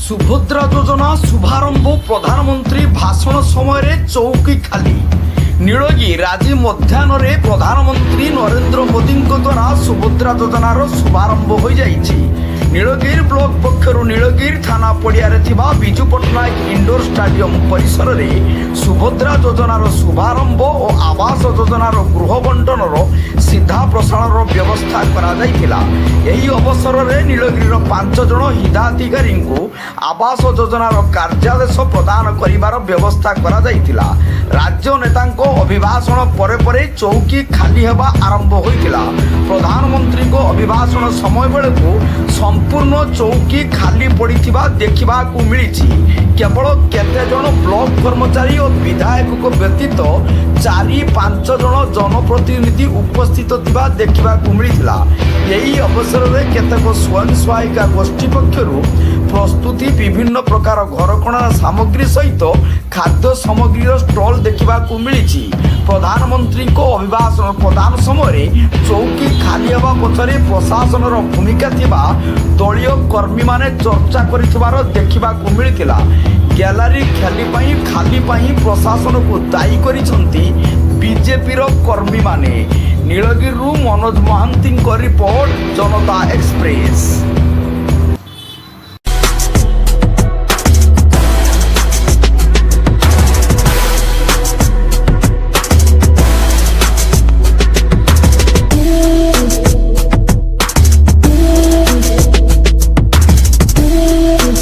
सुभद्रा योजना शुभारंभ प्रधानमंत्री भाषण समय चौकी खाली नीलगिरी आज मध्याह्न प्रधानमंत्री नरेंद्र मोदी द्वारा सुभद्रा योजनार शुभारंभ हो जाइछि। नीलगिरी ब्लॉक पक्षर नीलगिरी थाना पड़िया विजु पट्टनायक इंडोर स्टाडियम परिसर में सुभद्रा योजनार शुभारंभ और आवास योजनार गृह बंटनर सीधा प्रसारण व्यवस्था यही अवसर में नीलगिरी 5 जन हिताधिकारी आवास योजनार कार्यादेश प्रदान कर व्यवस्था राज्य नेता अभिभाषण परे चौकी खाली होगा आरंभ होता। प्रधानमंत्री को अभिभाषण समय बेलू संपूर्ण चौकी खाली पड़ी देखा मिली। केवल केते जन ब्लॉक कर्मचारी और विधायक को व्यतीत 4-5 जन जनप्रतिनिधि उपस्थित देखा मिलता। यही अवसर में केतेक स्वयं सहायिका गोष्ठी पक्षर प्रस्तुति विभिन्न प्रकार घरकणा सामग्री सहित खाद्य सामग्री स्टॉल देखा मिली। प्रधानमंत्री को अभिभाषण प्रदान समय चौकी खाली होगा पछरे प्रशासन भूमिका दलीय कर्मी माने चर्चा कर देखा मिलता। गैलरी खाली प्रशासन को दायी करिसेंती बीजेपी कर्मी माने। नीलगिरी मनोज महांती रिपोर्ट जनता एक्सप्रेस।